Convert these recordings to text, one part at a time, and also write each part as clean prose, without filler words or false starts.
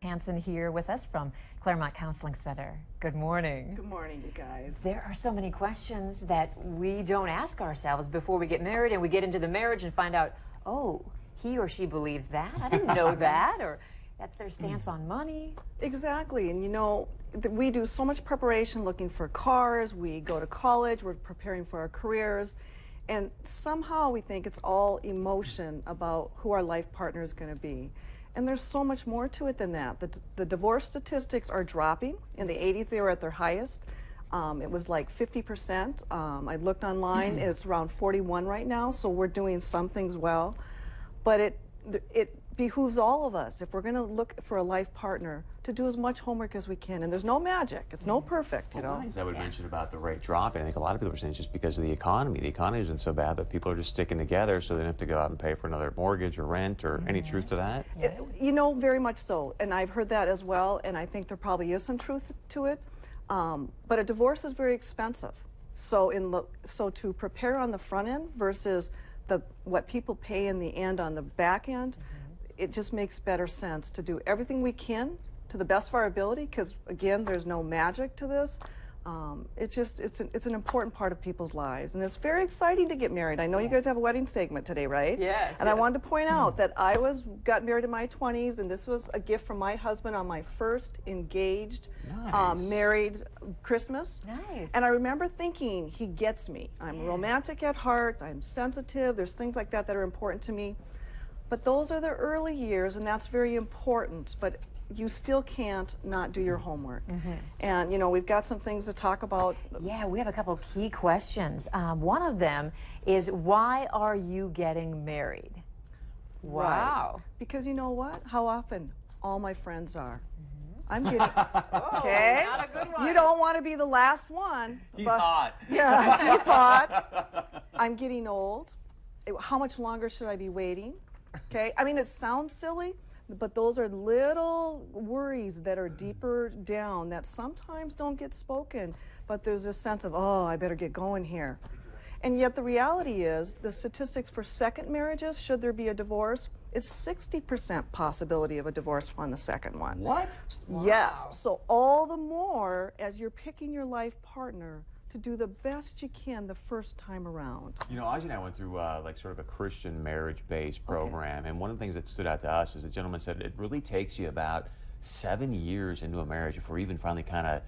Hansen here with us from Claremont Counseling Center. Good morning. Good morning, you guys. There are so many questions that we don't ask ourselves before we get married, and we get into the marriage and find out, oh, he or she believes that. I didn't know that. Or that's their stance on money. Exactly. And you know, we do so much preparation looking for cars. We go to college. We're preparing for our careers. And somehow we think it's all emotion about who our life partner is going to be. And there's so much more to it than that. The divorce statistics are dropping. In the 80s, they were at their highest. It was like 50%. I looked online, it's around 41 right now, so we're doing some things well. But it behooves all of us, if we're going to look for a life partner, to do as much homework as we can. And there's no magic. It's no perfect, you know. One of the things I would mention about the rate dropping, I think a lot of people are saying it's just because of the economy. The economy isn't so bad, but people are just sticking together so they don't have to go out and pay for another mortgage or rent or any truth to that? You know, very much so. And I've heard that as well, and I think there probably is some truth to it. But a divorce is very expensive. So to prepare on the front end versus what people pay in the end on the back end, it just makes better sense to do everything we can to the best of our ability, because again, there's no magic to this. It's an important part of people's lives, and it's very exciting to get married. I know you guys have a wedding segment today, right? Yes. And I wanted to point out that I got married in my 20s, and this was a gift from my husband on my first engaged, married Christmas. Nice. And I remember thinking, he gets me. I'm romantic at heart. I'm sensitive. There's things like that that are important to me. But those are the early years, and that's very important. But you still can't not do your homework. And you know, we've got some things to talk about. Yeah, we have a couple key questions. One of them is, why are you getting married? Wow. Right. Because you know what? How often? All my friends are. I'm getting, okay? Not a good one. You don't want to be the last one. He's hot. Yeah, he's hot. I'm getting old. How much longer should I be waiting? Okay, I mean, it sounds silly, but those are little worries that are deeper down that sometimes don't get spoken, but there's this sense of, oh, I better get going here. And yet the reality is, the statistics for second marriages, should there be a divorce, it's 60% possibility of a divorce on the second one. What? Yes, so all the more as you're picking your life partner, to do the best you can the first time around. You know, Audrey and I went through like sort of a Christian marriage-based program, and one of the things that stood out to us is the gentleman said it really takes you about 7 years into a marriage before you even finally kind of,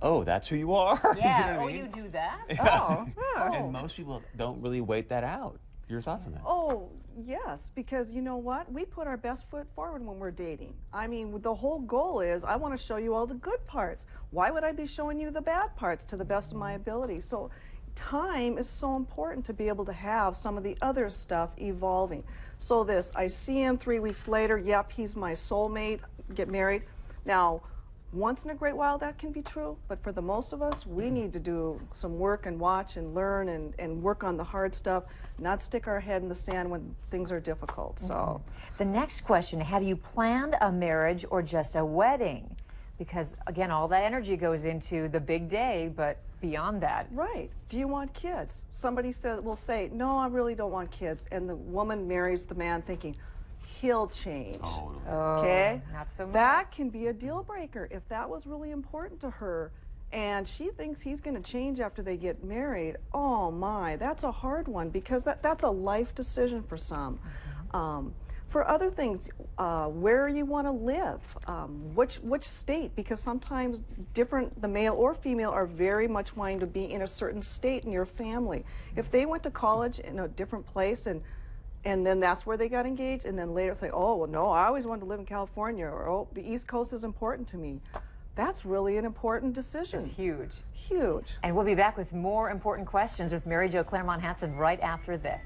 oh, that's who you are. Yeah, you know what I mean? you do that? Oh. And most people don't really wait that out. Your thoughts on that? Oh, yes, because you know what? We put our best foot forward when we're dating. I mean, the whole goal is, I want to show you all the good parts. Why would I be showing you the bad parts to the best of my ability? So time is so important to be able to have some of the other stuff evolving. So I see him 3 weeks later, yep, he's my soulmate, get married. Now, once in a great while that can be true, but for the most of us, we need to do some work and watch and learn and work on the hard stuff, not stick our head in the sand when things are difficult. So The next question, have you planned a marriage or just a wedding? Because again, all that energy goes into the big day, but beyond that. right. Do you want kids? Somebody will say, no, I really don't want kids. And the woman marries the man thinking, he'll change. Okay? Not so much. That can be a deal breaker if that was really important to her and she thinks he's going to change after they get married. Oh my, that's a hard one, because that's a life decision for some. For other things, where you want to live, which state, because sometimes the male or female are very much wanting to be in a certain state in your family. If they went to college in a different place and then that's where they got engaged, and then later say, oh, well, no, I always wanted to live in California, or oh, the East Coast is important to me. That's really an important decision. It's huge. Huge. And we'll be back with more important questions with Mary Jo Clairmon-Hansen right after this.